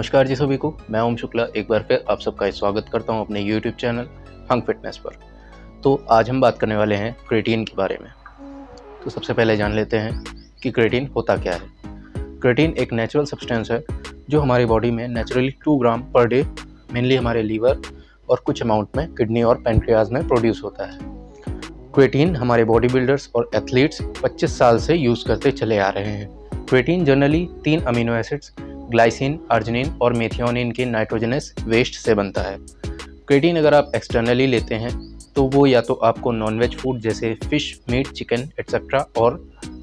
नमस्कार जी सभी को, मैं ओम शुक्ला एक बार फिर आप सबका स्वागत करता हूं अपने यूट्यूब चैनल हंग फिटनेस पर। तो आज हम बात करने वाले हैं क्रेटीन के बारे में। तो सबसे पहले जान लेते हैं कि क्रेटीन होता क्या है। क्रेटीन एक नेचुरल सब्सटेंस है जो हमारी बॉडी में नेचुरली 2 ग्राम पर डे मेनली हमारे लीवर और कुछ अमाउंट में किडनी और पैनक्रियाज में प्रोड्यूस होता है। क्रेटीन हमारे बॉडी बिल्डर्स और एथलीट्स 25 साल से यूज़ करते चले आ रहे हैं। Creatine generally 3 amino acids glycine, arginine और मेथियोनिन के नाइट्रोजनस वेस्ट से बनता है। क्रेटीन अगर आप एक्सटर्नली लेते हैं तो वो या तो आपको नॉन-वेज फूड जैसे फिश, मीट, चिकन एट्सेट्रा और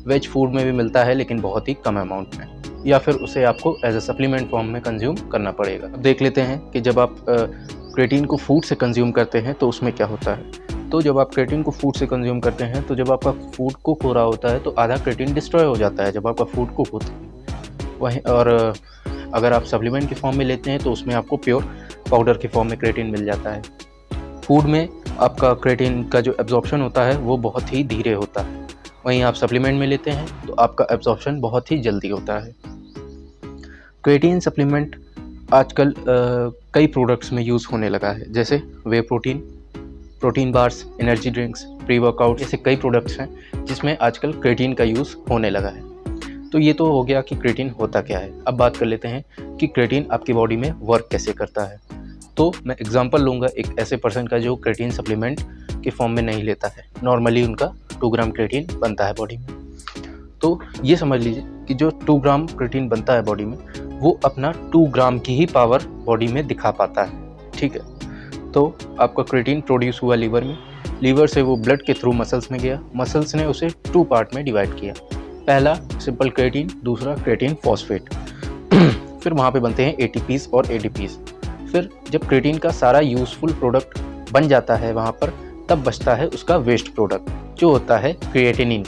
वेज फूड में भी मिलता है लेकिन बहुत ही कम अमाउंट में, या फिर उसे आपको एज अ सप्लीमेंट फॉर्म में कंज्यूम करना पड़ेगा। अब देख लेते हैं कि जब आप क्रेटीन को फूड से कंज्यूम करते हैं तो उसमें क्या होता है। तो जब आप क्रेटीन को फूड से कंज्यूम करते हैं तो जब आपका फूड कुक हो रहा होता है तो आधा क्रेटीन डिस्ट्रॉय हो जाता है जब आपका फूड कुक होता है वहीं, और अगर आप सप्लीमेंट के फॉर्म में लेते हैं तो उसमें आपको प्योर पाउडर के फॉर्म में क्रेटीन मिल जाता है। फूड में आपका क्रेटीन का जो एब्जॉर्प्शन होता है वो बहुत ही धीरे होता है, वहीं आप सप्लीमेंट में लेते हैं तो आपका एब्जॉर्प्शन बहुत ही जल्दी होता है। क्रेटीन सप्लीमेंट आजकल कई प्रोडक्ट्स में यूज़ होने लगा है, जैसे whey protein, protein bars, energy drinks, pre workout, ऐसे कई प्रोडक्ट्स हैं जिसमें आजकल क्रेटीन का यूज़ होने लगा है। तो ये तो हो गया कि क्रेटीन होता क्या है। अब बात कर लेते हैं कि क्रेटीन आपकी बॉडी में वर्क कैसे करता है। तो मैं एग्जांपल लूँगा एक ऐसे पर्सन का जो क्रेटीन सप्लीमेंट के फॉर्म में नहीं लेता है। नॉर्मली उनका 2 ग्राम क्रेटीन बनता है बॉडी में। तो ये समझ लीजिए कि जो 2 ग्राम क्रेटीन बनता है बॉडी में वो अपना 2 ग्राम की ही पावर बॉडी में दिखा पाता है। ठीक है, तो आपका क्रेटीन प्रोड्यूस हुआ लीवर में, लीवर से वो ब्लड के थ्रू मसल्स में गया, मसल्स ने उसे 2 पार्ट में डिवाइड किया। पहला सिंपल क्रेटीन, दूसरा क्रेटीन फॉस्फेट। फिर वहाँ पे बनते हैं एटीपीज और एडीपीज। फिर जब क्रेटीन का सारा यूजफुल प्रोडक्ट बन जाता है वहाँ पर, तब बचता है उसका वेस्ट प्रोडक्ट जो होता है क्रिएटिनिन।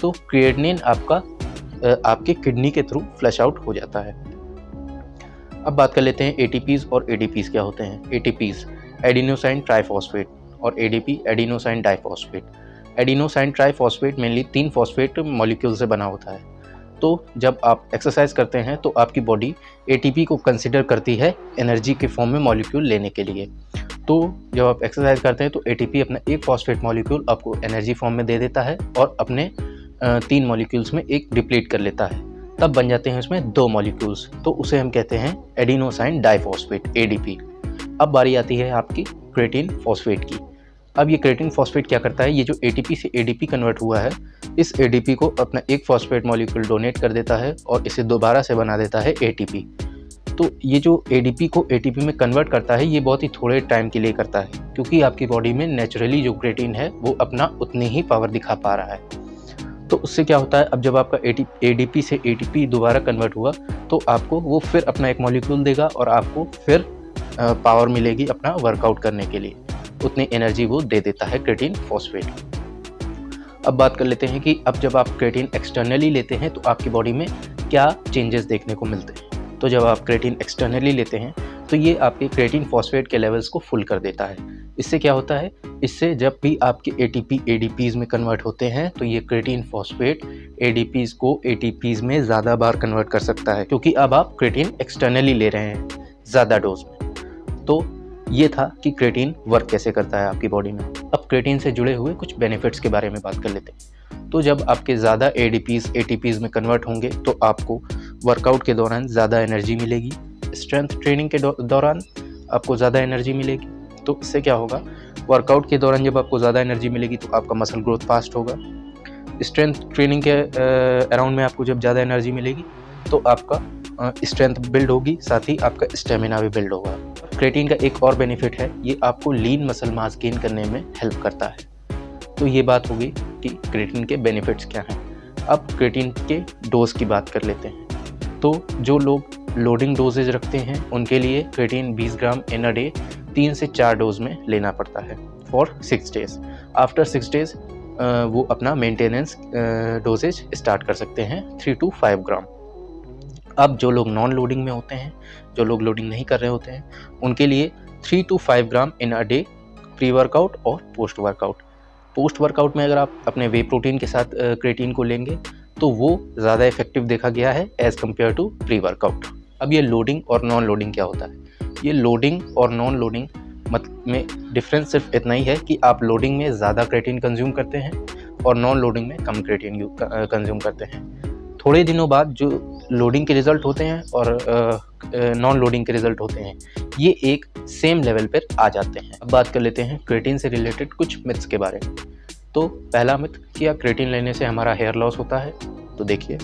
तो क्रिएटिनिन आपके किडनी के थ्रू फ्लश आउट हो जाता है। अब बात कर लेते हैं एटीपीज और एडीपीज क्या होते हैं। एटीपीज एडिनोसाइन ट्राइफॉस्फेट और ADP adenosine diphosphate. Adenosine triphosphate mainly 3 phosphate molecule से बना होता है। तो जब आप एक्सरसाइज करते हैं तो आपकी बॉडी एटीपी को कंसिडर करती है एनर्जी के फॉर्म में मॉलिक्यूल लेने के लिए। तो जब आप एक्सरसाइज करते हैं तो एटीपी अपना एक फॉस्फेट मॉलिक्यूल आपको एनर्जी फॉर्म में दे देता है और अपने 3 मॉलिक्यूल्स में एक डिप्लीट कर लेता है, तब बन जाते हैं उसमें 2 मॉलिक्यूल्स। तो उसे हम कहते हैं एडिनोसाइन डाइफॉस्फेट, एडीपी। अब बारी आती है आपकी क्रेटीन फॉस्फेट की। अब ये क्रेटीन फॉस्फेट क्या करता है, ये जो एटीपी से एडीपी कन्वर्ट हुआ है, इस एडीपी को अपना एक फॉस्फेट मॉलिक्यूल डोनेट कर देता है और इसे दोबारा से बना देता है एटीपी। तो ये जो एडीपी को एटीपी में कन्वर्ट करता है ये बहुत ही थोड़े टाइम के लिए करता है, क्योंकि आपकी बॉडी में नेचुरली जो क्रेटीन है वो अपना उतनी ही पावर दिखा पा रहा है। तो उससे क्या होता है, अब जब आपका एडीपी से एटीपी दोबारा कन्वर्ट हुआ तो आपको वो फिर अपना एक मॉलिक्यूल देगा और आपको फिर पावर मिलेगी अपना वर्कआउट करने के लिए। उतनी एनर्जी वो दे देता है क्रेटीन फॉस्फेट। अब बात कर लेते हैं कि अब जब आप क्रेटीन एक्सटर्नली लेते हैं तो आपकी बॉडी में क्या चेंजेस देखने को मिलते हैं। तो जब आप क्रेटीन एक्सटर्नली लेते हैं तो ये आपके क्रेटीन फॉस्फेट के लेवल्स को फुल कर देता है। इससे क्या होता है, इससे जब भी आपके एटीपी एडीपीज में कन्वर्ट होते हैं तो ये क्रेटीन फॉस्फेट एडीपीज को एटीपीज में ज़्यादा बार कन्वर्ट कर सकता है, क्योंकि अब आप क्रेटीन एक्सटर्नली ले रहे हैं ज़्यादा डोज में। तो ये था कि क्रेटीन वर्क कैसे करता है आपकी बॉडी में। अब क्रेटीन से जुड़े हुए कुछ बेनिफिट्स के बारे में बात कर लेते हैं। तो जब आपके ज़्यादा एडीपीज एटीपीज में कन्वर्ट होंगे तो आपको वर्कआउट के दौरान ज़्यादा एनर्जी मिलेगी, स्ट्रेंथ ट्रेनिंग के दौरान आपको ज़्यादा एनर्जी मिलेगी। तो इससे क्या होगा, वर्कआउट के दौरान जब आपको ज़्यादा एनर्जी मिलेगी तो आपका मसल ग्रोथ फास्ट होगा। स्ट्रेंथ ट्रेनिंग के अराउंड में आपको जब ज़्यादा एनर्जी मिलेगी तो आपका स्ट्रेंथ बिल्ड होगी, साथ ही आपका स्टेमिना भी बिल्ड होगा। क्रेटीन का एक और बेनिफिट है, ये आपको लीन मसल मास गेन करने में हेल्प करता है। तो ये बात होगी कि क्रेटीन के बेनिफिट्स क्या हैं। अब क्रेटीन के डोज की बात कर लेते हैं। तो जो लोग लोडिंग डोजेज रखते हैं उनके लिए creatine 20 gram in a day 3 से 4 डोज में लेना पड़ता है फॉर 6 डेज। आफ्टर 6 डेज वो अपना मेंटेनेंस डोजेज स्टार्ट कर सकते हैं 3 to 5 ग्राम। अब जो लोग नॉन लोडिंग में होते हैं, जो लोग लोडिंग नहीं कर रहे होते हैं, उनके लिए 3 to 5 gram in a day pre workout और पोस्ट वर्कआउट। पोस्ट वर्कआउट में अगर आप अपने वे प्रोटीन के साथ क्रेटीन को लेंगे तो वो ज़्यादा इफेक्टिव देखा गया है as compare to pre workout. अब ये लोडिंग और नॉन लोडिंग क्या होता है? ये लोडिंग और नॉन लोडिंग में डिफरेंस सिर्फ इतना ही है कि आप लोडिंग में ज़्यादा क्रेटीन कंज्यूम करते हैं और नॉन लोडिंग में कम क्रेटीन कंज्यूम करते हैं। थोड़े दिनों बाद जो लोडिंग के रिज़ल्ट होते हैं और नॉन लोडिंग के रिज़ल्ट होते हैं, ये एक सेम लेवल पर आ जाते हैं। अब बात कर लेते हैं क्रेटीन से रिलेटेड कुछ मिथ्स के बारे में। तो पहला मिथ, क्या क्रेटीन लेने से हमारा हेयर लॉस होता है? तो देखिए,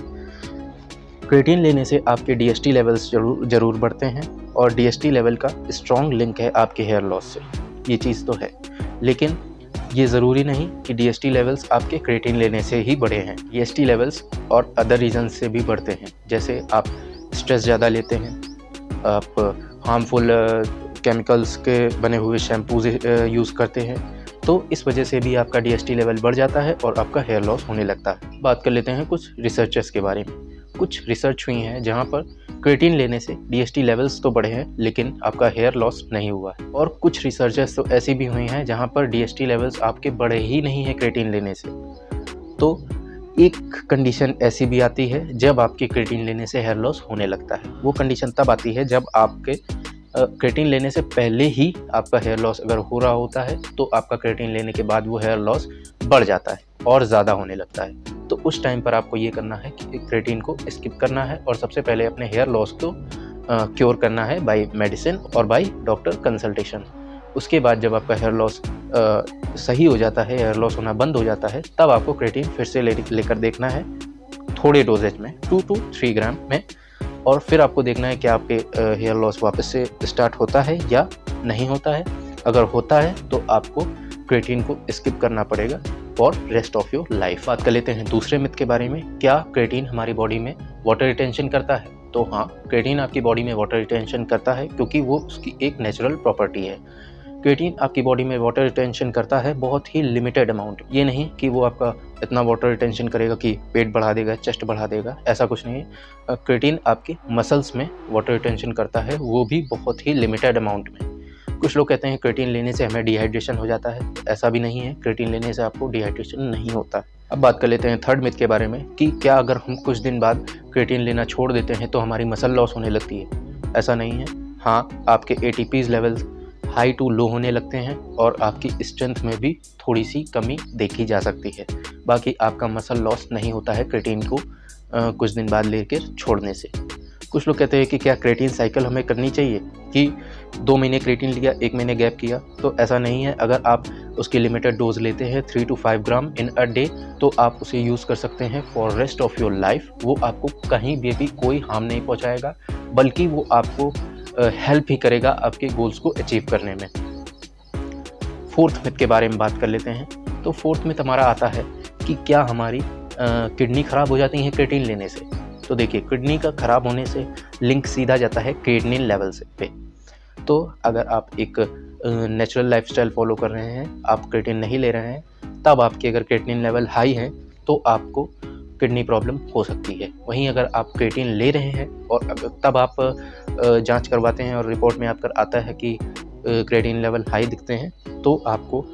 क्रेटीन लेने से आपके DHT लेवल्स ज़रूर बढ़ते हैं और DHT लेवल का स्ट्रॉन्ग लिंक है आपके हेयर लॉस से, ये चीज़ तो है। लेकिन ये ज़रूरी नहीं कि DHT लेवल्स आपके क्रेटीन लेने से ही बढ़े हैं। DHT लेवल्स और अदर रीज़न से भी बढ़ते हैं, जैसे आप स्ट्रेस ज़्यादा लेते हैं, आप हार्मफुल केमिकल्स के बने हुए शैम्पूज़ यूज़ करते हैं, तो इस वजह से भी आपका DHT लेवल बढ़ जाता है और आपका हेयर लॉस होने लगता है। बात कर लेते हैं कुछ रिसर्चेस के बारे में। कुछ रिसर्च हुई हैं जहाँ पर क्रेटीन लेने से DHT लेवल्स तो बढ़े हैं लेकिन आपका हेयर लॉस नहीं हुआ है, और कुछ रिसर्चेस तो ऐसी भी हुई हैं जहाँ पर DHT लेवल्स आपके बढ़े ही नहीं हैं क्रेटीन लेने से। तो एक कंडीशन ऐसी भी आती है जब आपके क्रेटीन लेने से हेयर लॉस होने लगता है। वो कंडीशन तब आती है जब आपके क्रेटीन लेने से पहले ही आपका हेयर लॉस अगर हो रहा होता है, तो आपका क्रेटीन लेने के बाद वो हेयर लॉस बढ़ जाता है और ज़्यादा होने लगता है। तो उस टाइम पर आपको ये करना है कि क्रेटीन को स्किप करना है और सबसे पहले अपने हेयर लॉस को क्योर करना है बाय मेडिसिन और बाय डॉक्टर कंसल्टेशन। उसके बाद जब आपका हेयर लॉस सही हो जाता है, हेयर लॉस होना बंद हो जाता है, तब आपको क्रेटीन फिर से लेकर देखना है थोड़े डोजेज में, 2 to 3 ग्राम में, और फिर आपको देखना है कि आपके हेयर लॉस वापस से स्टार्ट होता है या नहीं होता है। अगर होता है तो आपको क्रेटीन को स्किप करना पड़ेगा for rest of your life. बात कर लेते हैं दूसरे मिथ के बारे में, क्या क्रेटीन हमारी बॉडी में वाटर रिटेंशन करता है? तो हाँ, क्रेटीन आपकी बॉडी में वाटर रिटेंशन करता है क्योंकि वो उसकी एक नेचुरल प्रॉपर्टी है। क्रेटीन आपकी बॉडी में वाटर रिटेंशन करता है बहुत ही लिमिटेड अमाउंट। ये नहीं कि वो आपका इतना वाटर रिटेंशन करेगा कि पेट बढ़ा देगा, चेस्ट बढ़ा देगा, ऐसा कुछ नहीं है। क्रेटीन आपके मसल्स में वाटर रिटेंशन करता है, वो भी बहुत ही लिमिटेड अमाउंट में। कुछ लोग कहते हैं क्रेटीन लेने से हमें डिहाइड्रेशन हो जाता है, ऐसा भी नहीं है। क्रेटीन लेने से आपको डिहाइड्रेशन नहीं होता। अब बात कर लेते हैं थर्ड मिथ के बारे में कि क्या अगर हम कुछ दिन बाद क्रेटीन लेना छोड़ देते हैं तो हमारी मसल लॉस होने लगती है? ऐसा नहीं है। हाँ, आपके ATPs levels high to low होने लगते हैं और आपकी स्ट्रेंथ में भी थोड़ी सी कमी देखी जा सकती है। बाकी आपका मसल लॉस नहीं होता है क्रेटीन को कुछ दिन बाद लेकर छोड़ने से। कुछ लोग कहते हैं कि क्या क्रेटीन साइकिल हमें करनी चाहिए कि 2 महीने क्रेटीन लिया, 1 महीने गैप किया? तो ऐसा नहीं है। अगर आप उसकी लिमिटेड डोज लेते हैं 3 to 5 gram in a day, तो आप उसे यूज़ कर सकते हैं for rest of your life. वो आपको कहीं भी कोई हार्म नहीं पहुंचाएगा, बल्कि वो आपको हेल्प ही करेगा आपके गोल्स को अचीव करने में। फोर्थ मिथ के बारे में बात कर लेते हैं। तो फोर्थ मिथ हमारा आता है कि क्या हमारी किडनी ख़राब हो जाती है क्रेटीन लेने से? तो देखिए, किडनी का ख़राब होने से लिंक सीधा जाता है क्रेटिनिन लेवल से पे। तो अगर आप एक नेचुरल लाइफस्टाइल फॉलो कर रहे हैं, आप क्रेटिन नहीं ले रहे हैं, तब आपके अगर क्रेटिनिन लेवल हाई है तो आपको किडनी प्रॉब्लम हो सकती है। वहीं अगर आप क्रेटिन ले रहे हैं और तब आप जांच करवाते हैं और रिपोर्ट में आपका आता है कि क्रेटिनिन लेवल हाई दिखते हैं, तो आपको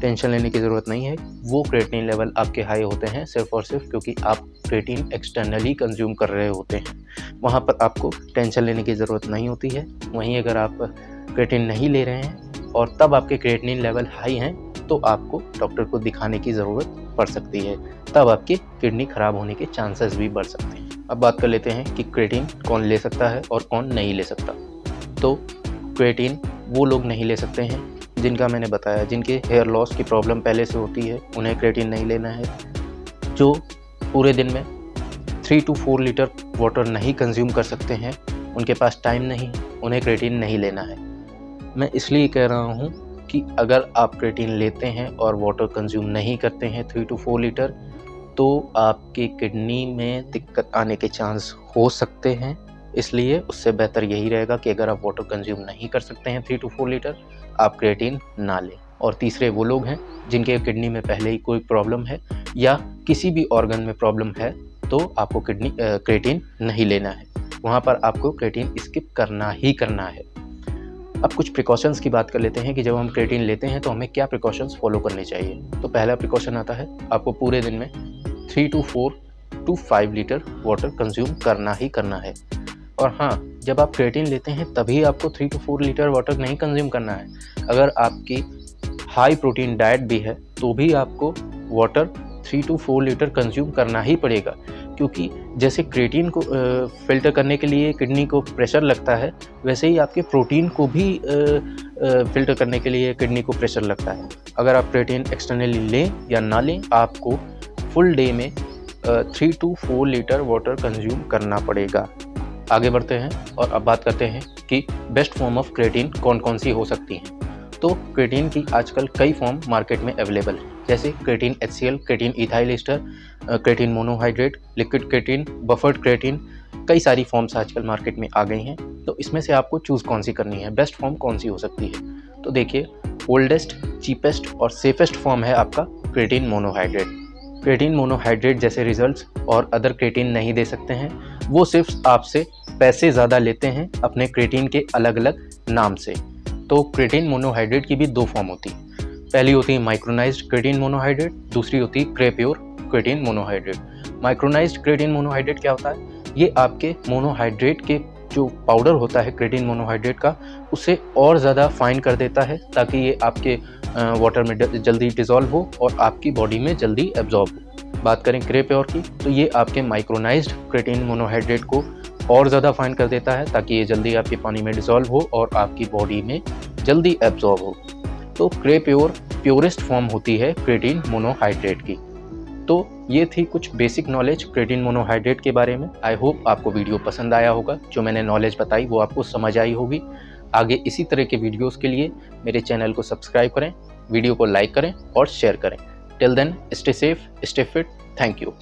टेंशन लेने की ज़रूरत नहीं है। वो क्रेटिनिन लेवल आपके हाई होते हैं सिर्फ और सिर्फ क्योंकि आप क्रेटिन एक्सटर्नली कंज्यूम कर रहे होते हैं। वहाँ पर आपको टेंशन लेने की ज़रूरत नहीं होती है। वहीं अगर आप क्रेटिन नहीं ले रहे हैं और तब आपके क्रेटिनिन लेवल हाई हैं, तो आपको डॉक्टर को दिखाने की ज़रूरत पड़ सकती है। तब आपकी किडनी ख़राब होने के चांसेस भी बढ़ सकते हैं। अब बात कर लेते हैं कि क्रेटिन कौन ले सकता है और कौन नहीं ले सकता। तो क्रेटिन वो लोग नहीं ले सकते हैं जिनका मैंने बताया, जिनके हेयर लॉस की प्रॉब्लम पहले से होती है, उन्हें क्रेटिन नहीं लेना है। जो पूरे दिन में 3 to 4 लीटर वाटर नहीं कंज्यूम कर सकते हैं, उनके पास टाइम नहीं, उन्हें क्रेटिन नहीं लेना है। मैं इसलिए कह रहा हूँ कि अगर आप क्रेटिन लेते हैं और वाटर कंज्यूम नहीं करते हैं 3 to 4 लीटर, तो आपकी किडनी में दिक्कत आने के चांस हो सकते हैं। इसलिए उससे बेहतर यही रहेगा कि अगर आप वाटर कंज्यूम नहीं कर सकते हैं 3 to 4 लीटर, आप क्रेटिन ना लें। और तीसरे वो लोग हैं जिनके किडनी में पहले ही कोई प्रॉब्लम है या किसी भी ऑर्गन में प्रॉब्लम है, तो आपको क्रेटिन नहीं लेना है। वहाँ पर आपको क्रेटिन स्किप करना ही करना है। अब कुछ प्रिकॉशंस की बात कर लेते हैं कि जब हम क्रेटिन लेते हैं तो हमें क्या प्रिकॉशंस फॉलो करने चाहिए। तो पहला प्रिकॉशन आता है, आपको पूरे दिन में 3 to 4 to 5 litre water consume करना ही करना है। और हाँ, जब आप क्रिएटिन लेते हैं तभी आपको 3 to 4 लीटर वाटर नहीं कंज्यूम करना है। अगर आपकी हाई प्रोटीन डाइट भी है तो भी आपको वाटर 3 to 4 लीटर कंज्यूम करना ही पड़ेगा, क्योंकि जैसे क्रिएटिन को फ़िल्टर करने के लिए किडनी को प्रेशर लगता है, वैसे ही आपके प्रोटीन को भी फ़िल्टर करने के लिए किडनी को प्रेशर लगता है। अगर आप क्रिएटिन एक्सटर्नली लें या ना लें, आपको फुल डे में 3 to 4 लीटर वाटर कंज्यूम करना पड़ेगा। आगे बढ़ते हैं और अब बात करते हैं कि बेस्ट फॉर्म ऑफ क्रिएटिन कौन कौन सी हो सकती हैं। तो क्रिएटिन की आजकल कई फॉर्म मार्केट में अवेलेबल है, जैसे creatine HCl, creatine ethyl ester, creatine monohydrate, liquid creatine, buffered creatine, कई सारी फॉर्म्स आजकल मार्केट में आ गई हैं। तो इसमें से आपको चूज़ कौन सी करनी है, बेस्ट फॉर्म कौन सी हो सकती है। तो देखिए, ओल्डेस्ट, चीपेस्ट और सेफेस्ट फॉर्म है आपका क्रिएटिन मोनोहाइड्रेट। क्रिएटिन मोनोहाइड्रेट जैसे रिजल्ट्स और अदर क्रिएटिन नहीं दे सकते हैं, वो सिर्फ आपसे पैसे ज़्यादा लेते हैं अपने क्रिएटिन के अलग अलग नाम से। तो क्रिएटिन मोनोहाइड्रेट की भी 2 फॉर्म होती है। पहली होती है माइक्रोनाइज्ड क्रिएटिन मोनोहाइड्रेट, दूसरी होती है Creapure creatine monohydrate. Micronized creatine monohydrate क्या होता है? ये आपके मोनोहाइड्रेट के जो पाउडर होता है क्रिएटिन मोनोहाइड्रेट का, उसे और ज़्यादा फाइन कर देता है ताकि ये आपके वाटर में जल्दी डिज़ोल्व हो और आपकी बॉडी में जल्दी एब्जॉर्ब हो। बात करें क्रेप्योर की, तो ये आपके माइक्रोनाइज्ड क्रिएटिन मोनोहाइड्रेट को और ज़्यादा फाइन कर देता है ताकि ये जल्दी आपके पानी में डिज़ोल्व हो और आपकी बॉडी में जल्दी एब्जॉर्ब हो। तो क्रेप्योर प्योरेस्ट फॉर्म होती है क्रिएटिन मोनोहाइड्रेट की। तो ये थी कुछ बेसिक नॉलेज क्रिएटिन मोनोहाइड्रेट के बारे में। आई होप आपको वीडियो पसंद आया होगा, जो मैंने नॉलेज बताई वो आपको समझ आई होगी। आगे इसी तरह के वीडियोस के लिए मेरे चैनल को सब्सक्राइब करें, वीडियो को लाइक करें और शेयर करें। Till then, stay safe, stay fit, thank you.